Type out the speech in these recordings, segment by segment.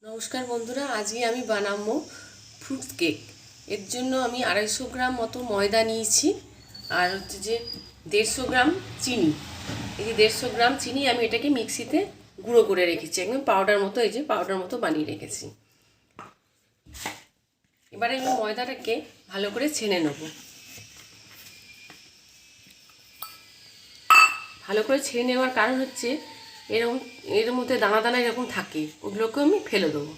নমস্কার বন্ধুরা, আজকে আমি বানাবো ফ্রুট কেক। এর জন্য আমি 250 গ্রাম মতো ময়দা নিয়েছি আর হচ্ছে যে 150 গ্রাম চিনি। এই যে 150 গ্রাম চিনি আমি এটাকে মিক্সিতে গুঁড়ো করে রেখেছি, একদম পাউডার মতো, এই যে পাউডার মতো বানিয়ে রেখেছি। এবারে আমি ময়দাটাকে ভালো করে ছেনে নেব। ভালো করে ছেনে নেওয়ার কারণ হচ্ছে এর মধ্যে দানা দানা এরকম থাকে, ওগুলোকে আমি ফেলে দেবো।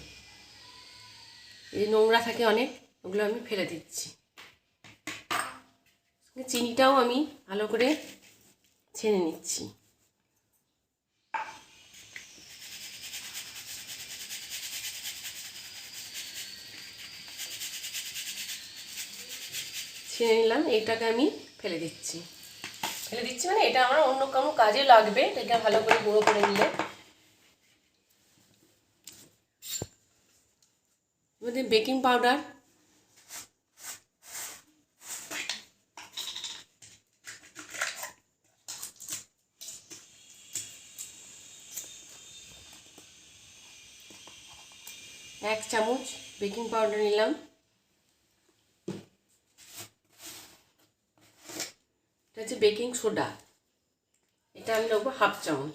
এই নোংরা থাকে অনেক, ওগুলো আমি ফেলে দিচ্ছি। চিনিটাও আমি ভালো করে ছেনে নিচ্ছি। ছেনে নিলাম, এটাকে আমি ফেলে দিচ্ছি। মানে এটা আমার অন্য কোনো কাজে লাগবে, এটা ভালো করে গুঁড়ো করে নিলে। মধ্যে বেকিং পাউডার, এক চামচ বেকিং পাউডার নিলাম। এটা হচ্ছে বেকিং সোডা, এটা আমি নেবো হাফ চামচ।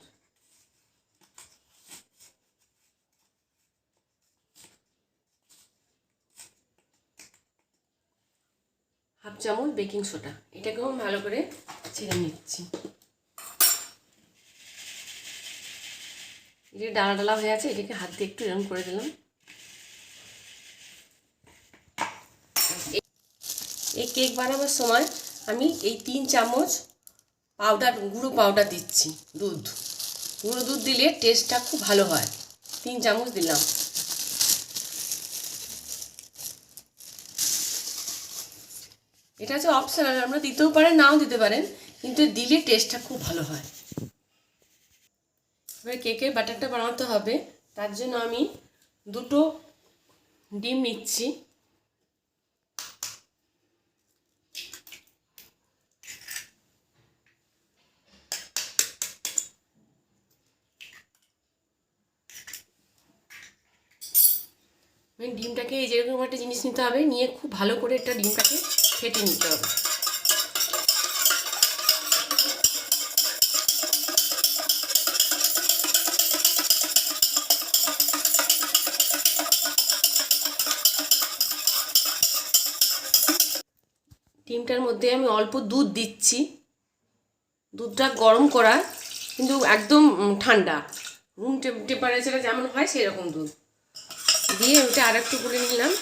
হাফ চামচ বেকিং সোডা, এটাকেও আমি ভালো করে ছেড়ে নিচ্ছি। এটা ডালা ডালা হয়ে আছে, এটাকে হাত দিয়ে একটু এরকম করে দিলাম। এই কেক বানাবার সময় আমি এই 3 চামচ গুঁড়ো পাউডার দিচ্ছি। গুঁড়ো দুধ দিলে টেস্টটা খুব ভালো হয়। 3 চামচ দিলাম। এটা হচ্ছে অপশনাল, আমরা দিতেও পারেন, নাও দিতে পারেন, কিন্তু দিলে টেস্টটা খুব ভালো হয়। এবার কেকের ব্যাটারটা বানাতে হবে, তার জন্য আমি 2টো ডিম নিচ্ছি। ডিমটাকে এই যেরকম একটা জিনিস নিতে হবে, নিয়ে খুব ভালো করে একটা ডিমটাকে ফেটে নিতে হবে। ডিমটার মধ্যে আমি অল্প দুধ দিচ্ছি। দুধটা গরম করা, কিন্তু একদম ঠান্ডা, রুম টেম্পারেচারে যেমন হয় সেরকম দুধ দিয়ে ওটা আর একটু করে নিলাম।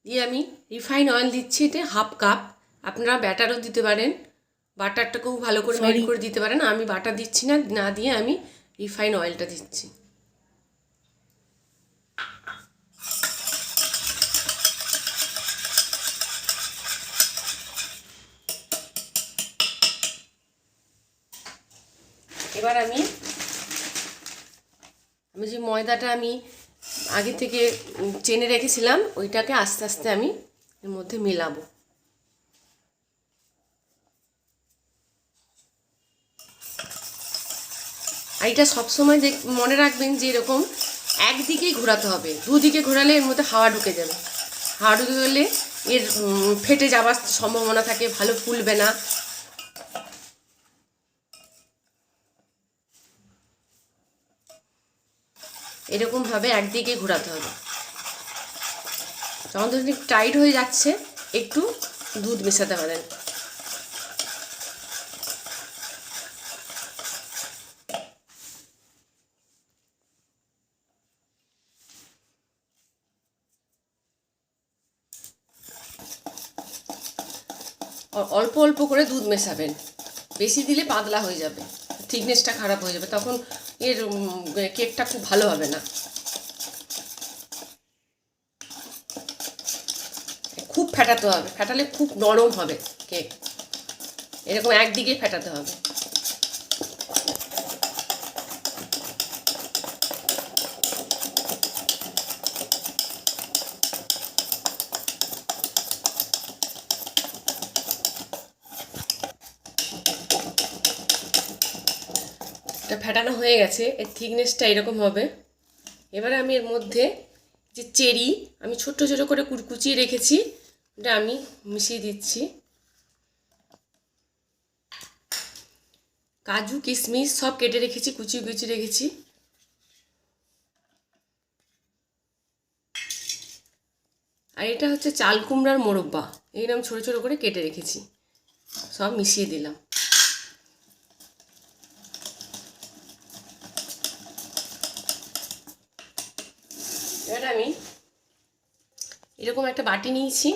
দিয়ে আমি রিফাইন অয়েল দিচ্ছি, এতে হাফ কাপ। আপনারা ব্যাটারও দিতে পারেন, বাটারটাকেও ভালো করে মেল্ট করে দিতে পারেন। আমি বাটার দিচ্ছি না, না দিয়ে আমি রিফাইন অয়েলটা দিচ্ছি। এবার আমি যে ময়দাটা আমি আগে থেকে চেনে রেখেছিলাম, ওইটাকে আস্তে আস্তে আমি এর মধ্যে মেলাবো। আর এটা সবসময় মনে রাখবেন যে এরকম একদিকেই ঘোরাতে হবে, দুদিকে ঘোরালে এর মধ্যে হাওয়া ঢুকে যাবে। হাওয়া ঢুকে গেলে এর ফেটে যাওয়ার সম্ভাবনা থাকে, ভালো ফুলবে না। এরকমভাবে একদিকে ঘোরাতে হবে। যখন ধরুন টাইট হয়ে যাচ্ছে, একটু দুধ মেশাতে পারেন। অল্প অল্প করে দুধ মেশাবেন, বেশি দিলে পাতলা হয়ে যাবে, থিকনেসটা খারাপ হয়ে যাবে, তখন এর কেকটা খুব ভালো হবে না। খুব ফেটাতে হবে, ফেটালে খুব নরম হবে কেক। এরকম একদিকে ফেটাতে হবে। এটা ফেটানো হয়ে গেছে, এর থিকনেসটা এরকম হবে। এবারে আমি এর মধ্যে যে চেরি আমি ছোট ছোট করে কুচিয়ে রেখেছি ওটা আমি মিশিয়ে দিচ্ছি। কাজু কিশমিশ সব কেটে রেখেছি, কুচিয়ে কুচিয়ে রেখেছি। আর এটা হচ্ছে চাল কুমড়ার মোরব্বা, এইরকম ছোট ছোট করে কেটে রেখেছি, সব মিশিয়ে দিলাম। এবার আমি এরকম একটা বাটি নিয়েছি,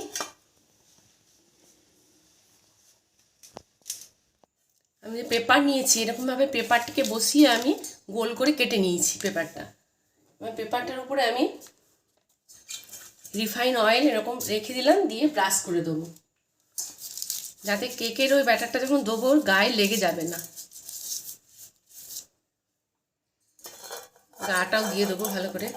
আমি যে পেপার নিয়েছি এরকমভাবে পেপারটিকে বসিয়ে আমি গোল করে কেটে নিয়েছি পেপারটা। এবার পেপারটার উপরে আমি রিফাইন অয়েল এরকম রেখে দিলাম, দিয়ে ব্রাশ করে দেবো, যাতে কেকের ওই ব্যাটারটা যখন দেবো গায়ে লেগে যাবে না। গাটাও দিয়ে দেবো ভালো করে।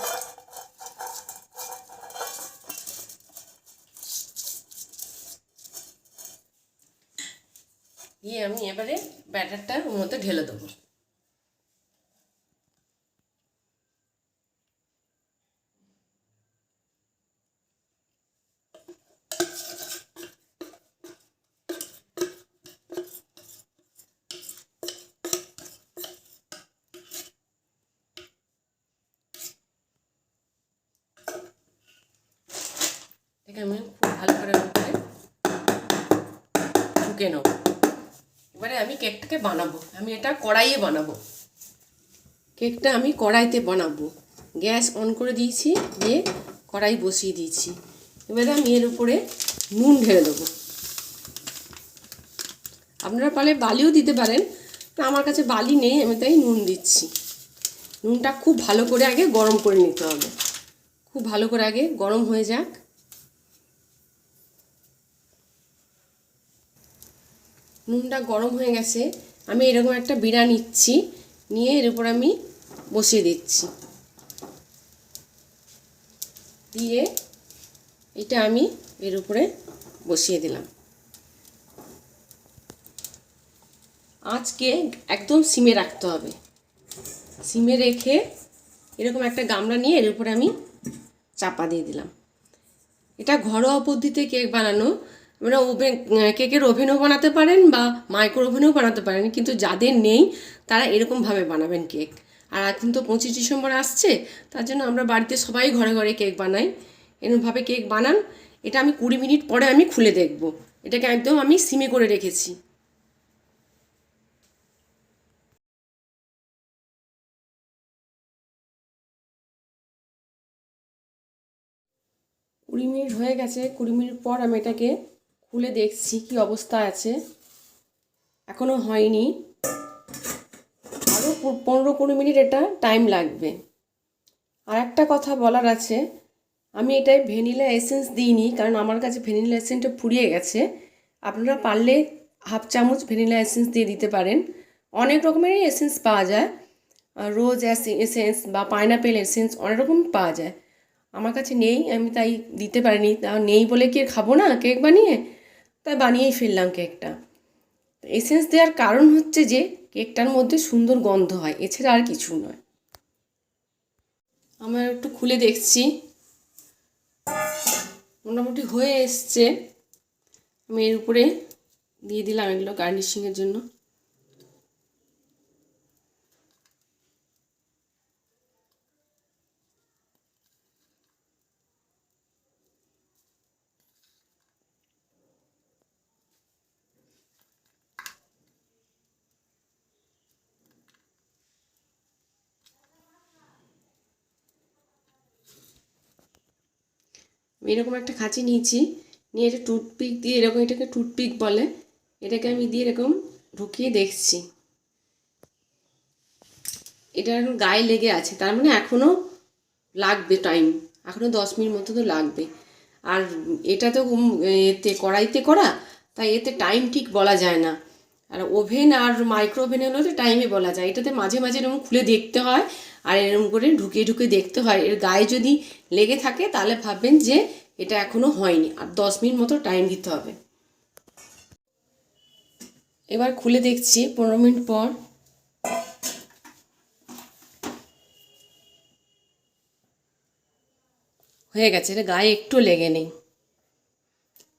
দিয়ে আমি এবারে ব্যাটারটা ওর মধ্যে ঢেলে দেবো। এটাকে আমি খুব ভালো করে ঢুকে নেব। এবারে আমি কেকটাকে বানাবো, আমি এটা কড়াইয়ে বানাবো। কেকটা আমি কড়াইতে বানাবো, গ্যাস অন করে দিয়েছি, দিয়ে কড়াই বসিয়ে দিয়েছি। এবারে আমি এর উপরে নুন ঢেলে দেবো। আপনারা পারলে বালিও দিতে পারেন, আমার কাছে বালি নেই, আমি তাই নুন দিচ্ছি। নুনটা খুব ভালো করে আগে গরম করে নিতে হবে, খুব ভালো করে আগে গরম হয়ে যাক। নুনটা গরম হয়ে গেছে, আমি এরকম একটা বিড়া নিচ্ছি, নিয়ে এর উপর আমি বসিয়ে দিচ্ছি। দিয়ে এটা আমি এর উপরে বসিয়ে দিলাম। আঁচকে একদম সিমে রাখতে হবে, সিমে রেখে এরকম একটা গামলা নিয়ে এর উপরে আমি চাপা দিয়ে দিলাম। এটা ঘরোয়া পদ্ধতিতে কেক বানানো, আপনারা ওভেন কেকের ওভেনও বানাতে পারেন বা মাইক্রো ওভেনেও বানাতে পারেন, কিন্তু যাদের নেই তারা এরকমভাবে বানাবেন কেক। আর এখন তো 25 ডিসেম্বর আসছে, তার জন্য আমরা বাড়িতে সবাই ঘরে ঘরে কেক বানাই। এরকমভাবে কেক বানান। এটা আমি 20 মিনিট পরে আমি খুলে দেখব। এটাকে একদম আমি সিমে করে রেখেছি। কুড়ি মিনিট হয়ে গেছে, 20 মিনিট পর আমি এটাকে খুলে দেখছি কি অবস্থা আছে। এখনও হয়নি, আরও 15-20 মিনিট এটা টাইম লাগবে। আর একটা কথা বলার আছে, আমি এটায় ভ্যানিলা এসেন্স দিইনি, কারণ আমার কাছে ভ্যানিলা এসেন্সটা ফুরিয়ে গেছে। আপনারা পারলে হাফ চামচ ভ্যানিলা এসেন্স দিয়ে দিতে পারেন। অনেক রকমেরই এসেন্স পাওয়া যায়, রোজ এসেন্স বা পাইনাপেল এসেন্স অনেক রকম পাওয়া যায়। আমার কাছে নেই, আমি তাই দিতে পারিনি। তা নেই বলে কি খাবো না কেক বানিয়ে, তাই বানিয়েই ফেললাম কেকটা। এসেন্স দেওয়ার কারণ হচ্ছে যে কেকটার মধ্যে সুন্দর গন্ধ হয়, এছাড়া আর কিছু নয়। আমার একটু খুলে দেখছি, মোটামুটি হয়ে এসছে। আমি এর উপরে দিয়ে দিলাম এগুলো গার্নিশিংয়ের জন্য। এরকম একটা খাঁচি নিয়েছি, নিয়ে এটা টুথপিক দিয়ে এরকম, এটাকে টুথপিক বলে, এটাকে আমি দিয়ে এরকম ঢুকিয়ে দেখছি। এটা এখন গায়ে লেগে আছে, তার মানে এখনও লাগবে টাইম, এখনও 10 মিনিট মতো তো লাগবে। আর এটা তো এতে কড়াইতে করা, তাই এতে টাইম ঠিক বলা যায় না। আর ওভেন আর মাইক্রো ওভেনে হলে টাইমে বলা যায়। এটাতে মাঝে মাঝে এরকম খুলে দেখতে হয়, আর এরকম করে ঢুকিয়ে ঢুকিয়ে দেখতে হয়। এর গায়ে যদি লেগে থাকে তাহলে ভাববেন যে এটা এখনও হয়নি, আর 10 মিনিট মতো টাইম দিতে হবে। এবার খুলে দেখছি 15 মিনিট পর। হয়ে গেছে, এটা গায়ে একটু লেগে নেই,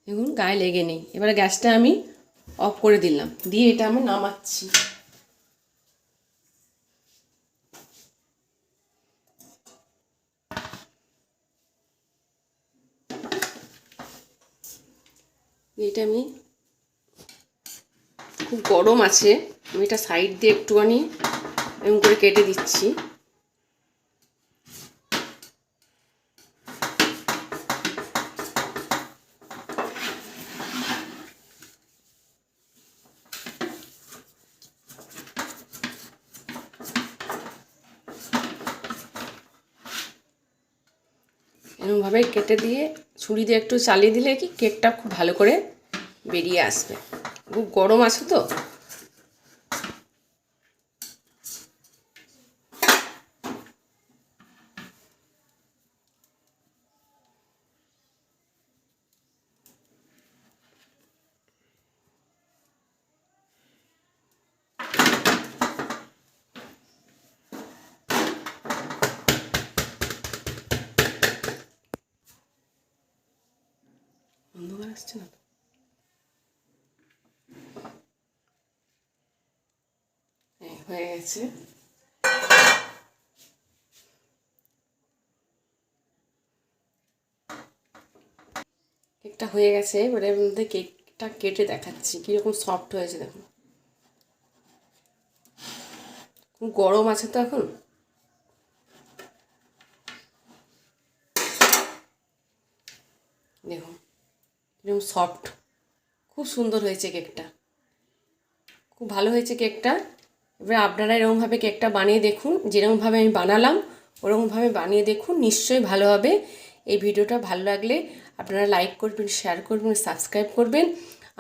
দেখুন গায়ে লেগে নেই। এবারে গ্যাসটা আমি অফ করে দিলাম, দিয়ে এটা আমি নামাচ্ছি। এটা আমি খুব গরম আছে, আমি এটা সাইড দিয়ে একটুখানি এরকম করে কেটে দিচ্ছি। এরকমভাবে কেটে দিয়ে ছুরি দিয়ে একটু চালিয়ে দিলে কি কেকটা খুব ভালো করে বেরিয়ে আসবে। খুব গরম আছে তো। অন্ধকার আসছে না তো? হ্যাঁ, হয়ে গেছে। কেকটা হয়ে গেছে, এবারে এর মধ্যে কেকটা কেটে দেখাচ্ছি কীরকম সফট হয়েছে দেখুন। খুব গরম আছে তো এখন। দেখুন এরকম সফট, খুব সুন্দর হয়েছে কেকটা, খুব ভালো হয়েছে কেকটা। এবার আপনারা এরকমভাবে কেকটা বানিয়ে দেখুন, যেরকমভাবে আমি বানালাম ওরকমভাবে বানিয়ে দেখুন, নিশ্চয়ই ভালো হবে। এই ভিডিওটা ভালো লাগলে আপনারা লাইক করবেন, শেয়ার করবেন, সাবস্ক্রাইব করবেন,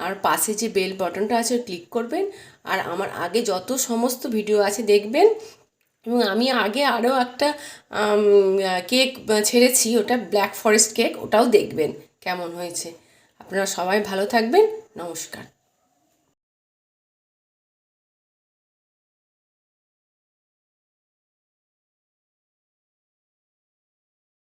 আর পাশে যে বেল বাটনটা আছে ক্লিক করবেন। আর আমার আগে যত সমস্ত ভিডিও আছে দেখবেন। এবং আমি আগে আরও একটা কেক ছেড়েছি, ওটা ব্ল্যাক ফরেস্ট কেক, ওটাও দেখবেন কেমন হয়েছে। আপনারা সবাই ভালো থাকবেন, নমস্কার।